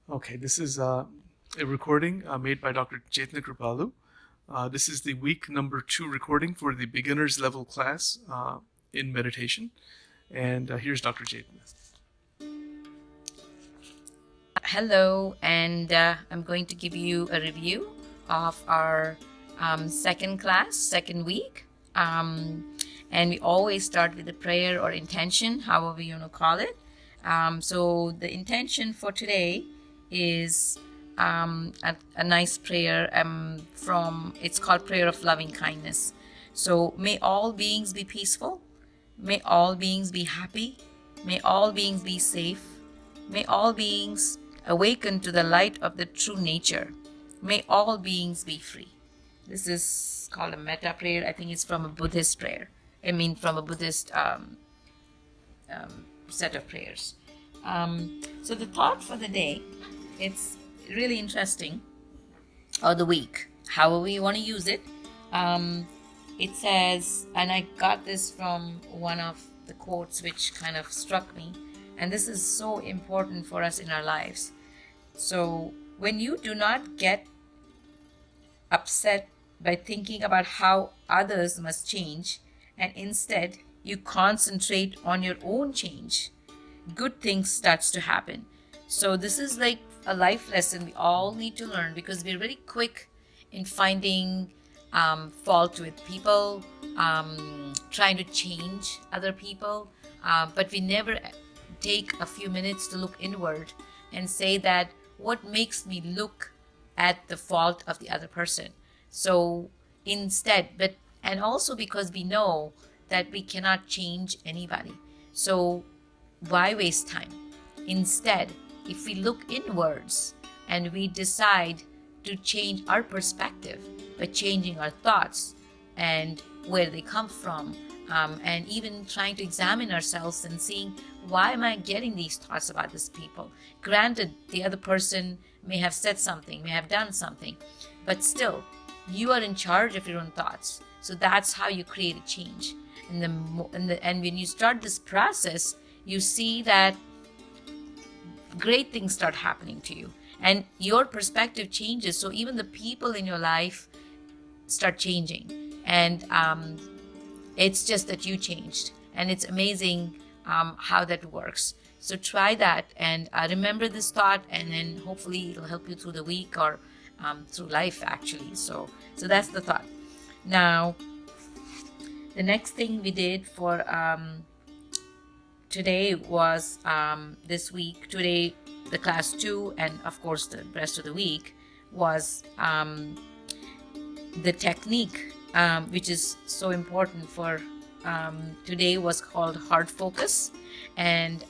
Okay, this is a recording made by Dr. Chetana Kripalu. This is the week number 2 recording for the beginners level class in meditation. And here's Dr. Chetana. Hello, and I'm going to give you a review of our second class, second week. And we always start with a prayer or intention, however you want to call it. So the intention for today is a nice prayer it's called Prayer of Loving Kindness. So may all beings be peaceful. May all beings be happy. May all beings be safe. May all beings awaken to the light of the true nature. May all beings be free. This is called a metta prayer. I think it's from a Buddhist prayer. From a Buddhist set of prayers. So the thought for the day, it's really interesting, or the week, however you want to use it. It says, and I got this from one of the quotes which kind of struck me, and this is so important for us in our lives. So when you do not get upset by thinking about how others must change, and instead you concentrate on your own change, good things starts to happen. So this is like a life lesson we all need to learn, because we're very quick in finding fault with people, trying to change other people, but we never take a few minutes to look inward and say that what makes me look at the fault of the other person. So instead, and also because we know that we cannot change anybody, so why waste time? Instead, if we look inwards and we decide to change our perspective by changing our thoughts and where they come from, and even trying to examine ourselves and seeing, why am I getting these thoughts about these people? Granted, the other person may have said something, may have done something, but still, you are in charge of your own thoughts. So that's how you create a change. And when you start this process, you see that great things start happening to you, and your perspective changes. So even the people in your life start changing, and it's just that you changed, and it's amazing how that works. So try that, and remember this thought, and then hopefully it'll help you through the week, or through life actually. So that's the thought. Now, the next thing we did for today was this week, today the class 2, and of course the rest of the week was the technique, which is so important for today, was called heart focus. And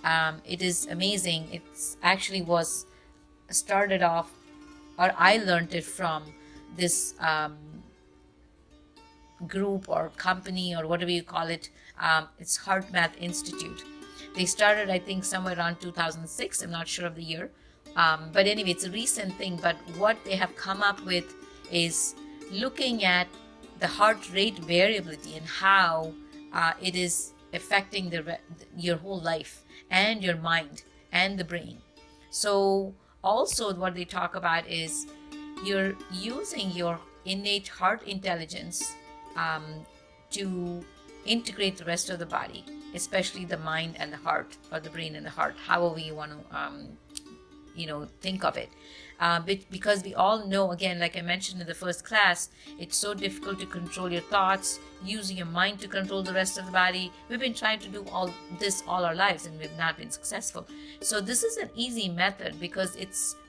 it is amazing. It's actually was started off, or I learned it from this group or company or whatever you call it. It's Heart Math Institute. They started, I think, somewhere around 2006. I'm not sure of the year. But anyway, it's a recent thing. But what they have come up with is looking at the heart rate variability and how it is affecting your whole life and your mind and the brain. So also what they talk about is you're using your innate heart intelligence to integrate the rest of the body, especially the mind and the heart, or the brain and the heart, however you want to think of it. Because we all know, again, like I mentioned in the first class, it's so difficult to control your thoughts, using your mind to control the rest of the body. We've been trying to do all this all our lives, and we've not been successful. So this is an easy method, because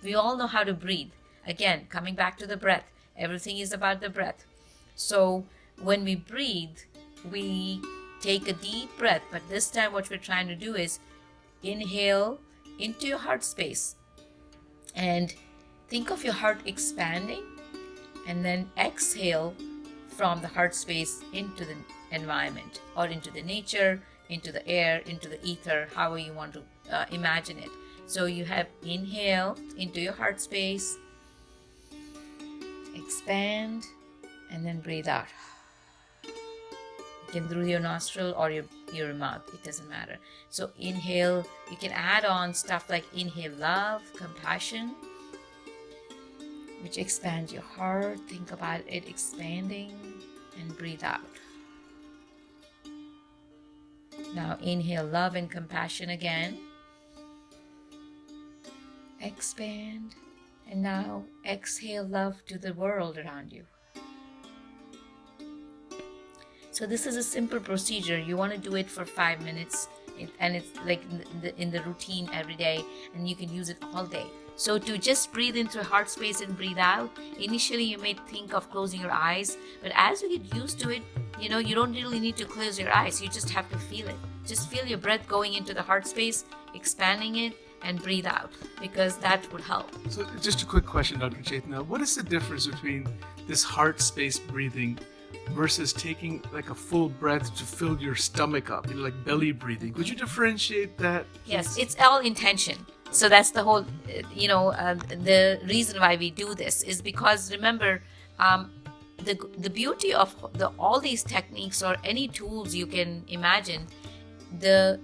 we all know how to breathe. Again, coming back to the breath, everything is about the breath. So when we breathe, we take a deep breath, but this time what we're trying to do is inhale into your heart space and think of your heart expanding, and then exhale from the heart space into the environment, or into the nature, into the air, into the ether, however you want to imagine it. So you have inhale into your heart space, expand, and then breathe out. Like through your nostril or your mouth, it doesn't matter. So inhale, you can add on stuff like inhale love, compassion, which expands your heart. Think about it expanding, and breathe out. Now inhale love and compassion again. Expand. And now exhale love to the world around you. So this is a simple procedure. You want to do it for 5 minutes, and it's like in the routine every day, and you can use it all day. So to just breathe into heart space and breathe out, initially you may think of closing your eyes, but as you get used to it, you don't really need to close your eyes. You just have to feel it. Just feel your breath going into the heart space, expanding it, and breathe out, because that would help. So just a quick question, Dr. Chetana. What is the difference between this heart space breathing versus taking like a full breath to fill your stomach up, like belly breathing? Could you differentiate that? Yes, it's all intention. So that's the whole, the reason why we do this is because, remember, the beauty of all these techniques or any tools you can imagine, the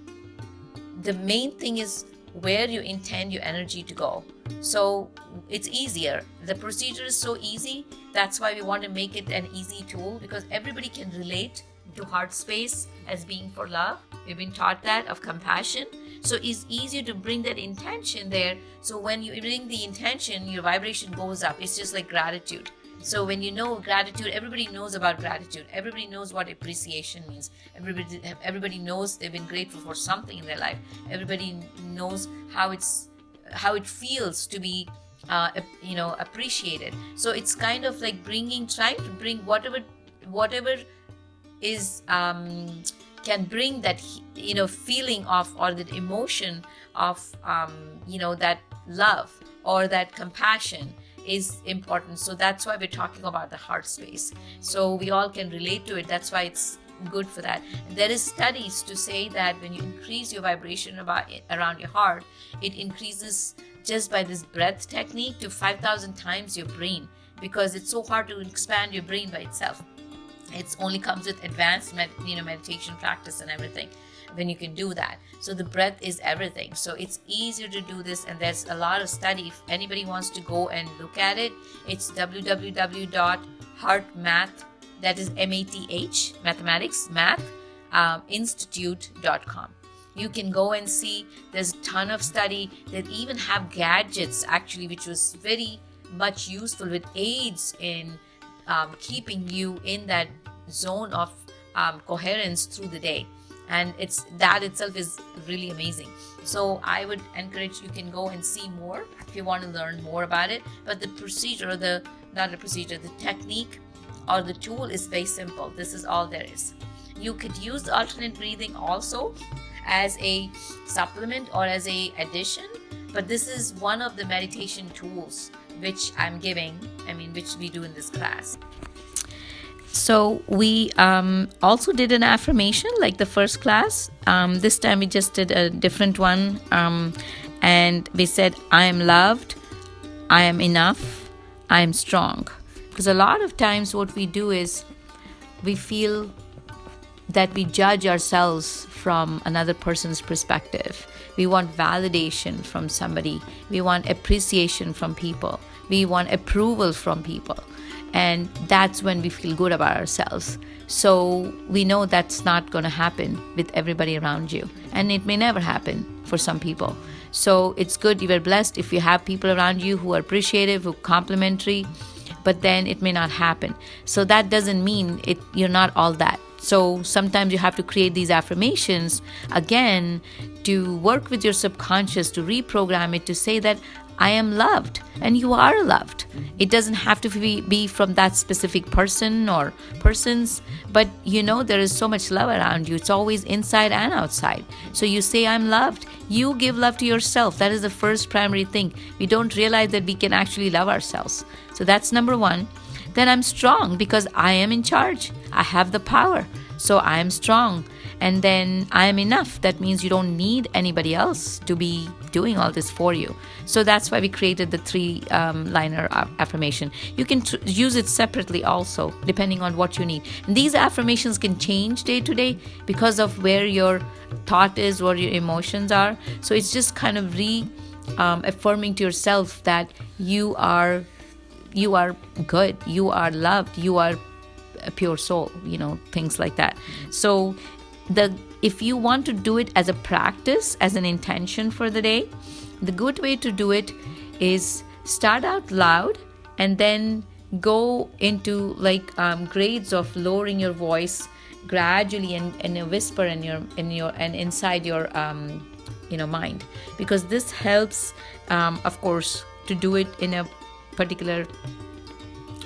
main thing is where you intend your energy to go. So it's easier. The procedure is so easy. That's why we want to make it an easy tool, because everybody can relate to heart space as being for love. We've been taught that, of compassion. So it's easier to bring that intention there. So when you bring the intention, your vibration goes up. It's just like gratitude. So when you know gratitude, everybody knows about gratitude. Everybody knows what appreciation means. Everybody knows they've been grateful for something in their life. Everybody knows how it feels to be appreciated. So it's kind of like trying to bring whatever is can bring that feeling of, or that emotion of that love or that compassion is important. So that's why we're talking about the heart space, so we all can relate to it. That's why it's good for that. And there is studies to say that when you increase your vibration around your heart, it increases just by this breath technique to 5,000 times your brain, because it's so hard to expand your brain by itself. It only comes with advanced meditation practice and everything when you can do that. So the breath is everything. So it's easier to do this, and there's a lot of study. If anybody wants to go and look at it, it's www.heartmath, that is MATH, mathematics, math, institute.com. You can go and see. There's a ton of study. They even have gadgets actually, which was very much useful with aids in keeping you in that zone of coherence through the day. And that itself is really amazing. So I would encourage, you can go and see more if you want to learn more about it. But the procedure, the technique or the tool is very simple. This is all there is. You could use the alternate breathing also as a supplement or as a addition, but this is one of the meditation tools which I'm giving, which we do in this class. So we also did an affirmation like the first class. This time we just did a different one, and we said, I am loved, I am enough, I am strong. Because a lot of times what we do is we feel that we judge ourselves from another person's perspective. We want validation from somebody. We want appreciation from people. We want approval from people. And that's when we feel good about ourselves. So we know that's not going to happen with everybody around you. And it may never happen for some people. So it's good, you are blessed if you have people around you who are appreciative, who are complimentary, but then it may not happen. So that doesn't mean you're not all that. So sometimes you have to create these affirmations again to work with your subconscious, to reprogram it, to say that I am loved, and you are loved. It doesn't have to be from that specific person or persons, but there is so much love around you. It's always inside and outside. So you say, I'm loved. You give love to yourself. That is the first primary thing. We don't realize that we can actually love ourselves. So that's number one. Then I'm strong because I am in charge. I have the power. So I am strong. and then I am enough. That means you don't need anybody else to be doing all this for you. So that's why we created the 3-liner affirmation. You can use it separately also, depending on what you need. And these affirmations can change day to day because of where your thought is, what your emotions are. So it's just kind of affirming to yourself that you are good, you are loved, you are a pure soul, things like that. So if you want to do it as a practice, as an intention for the day, the good way to do it is start out loud and then go into grades of lowering your voice gradually and a whisper and inside your mind, because this helps of course to do it in a particular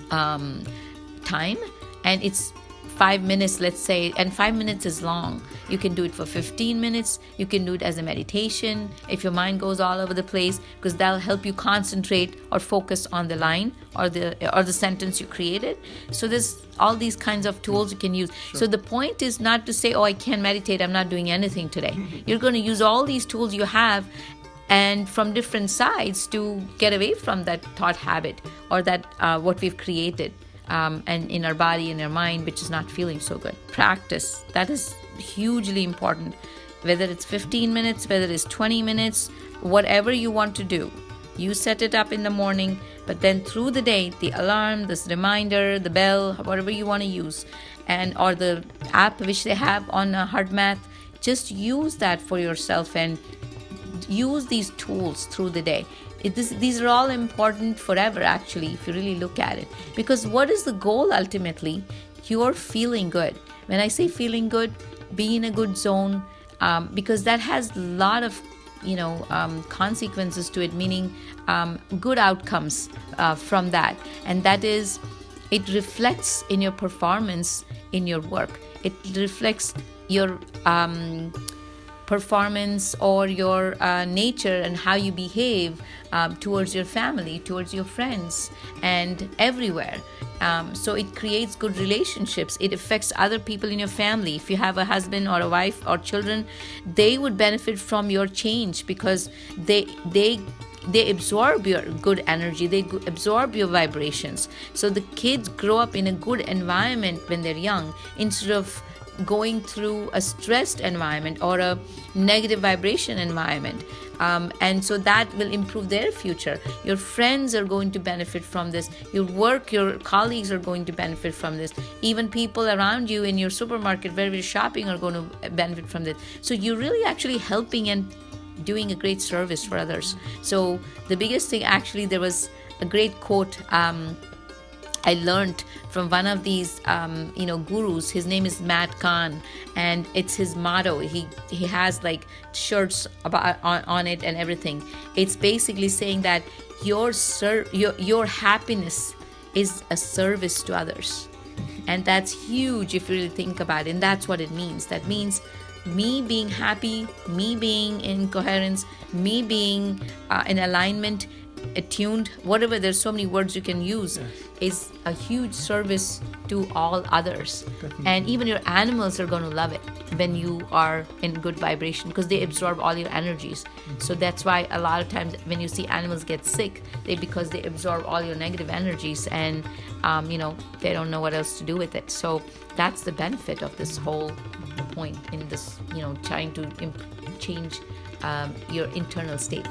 time, and it's 5 minutes, let's say, and 5 minutes is long. You can do it for 15 minutes. You can do it as a meditation if your mind goes all over the place, because that'll help you concentrate or focus on the line or the sentence you created. So there's all these kinds of tools you can use. Sure. So the point is not to say, oh, I can't meditate, I'm not doing anything today. You're going to use all these tools you have and from different sides to get away from that thought habit or that what we've created and in our body and our mind, which is not feeling so good. Practice, that is hugely important. Whether it's 15 minutes, whether it's 20 minutes, whatever you want to do, you set it up in the morning, but then through the day, the alarm, this reminder, the bell, whatever you want to use, or the app which they have on HeartMath, just use that for yourself and use these tools through the day. These are all important forever, actually, if you really look at it. Because what is the goal ultimately? You're feeling good. When I say feeling good, be in a good zone, because that has a lot of consequences to it, meaning good outcomes from that. And that is, it reflects in your performance in your work. It reflects your performance or your nature and how you behave towards your family, towards your friends, and everywhere. So it creates good relationships. It affects other people in your family. If you have a husband or a wife or children, they would benefit from your change because they absorb your good energy, they absorb your vibrations. So the kids grow up in a good environment when they're young, instead of going through a stressed environment or a negative vibration environment. And so that will improve their future. Your friends are going to benefit from this. Your work, your colleagues are going to benefit from this. Even people around you in your supermarket where you're shopping are going to benefit from this. So you're really actually helping and doing a great service for others. So the biggest thing, actually, there was a great quote I learned from one of these gurus. His name is Matt Kahn, and it's his motto. He has like shirts on it and everything. It's basically saying that your happiness is a service to others, and that's huge if you really think about it. And that's what it means. That means me being happy, me being in coherence, me being in alignment, attuned, whatever, there's so many words you can use. Yes. Is a huge service to all others. Definitely. And even your animals are going to love it when you are in good vibration, because they absorb all your energies. Mm-hmm. So that's why a lot of times when you see animals get sick, because they absorb all your negative energies, and they don't know what else to do with it. So that's the benefit of this whole point in this, trying to change your internal state.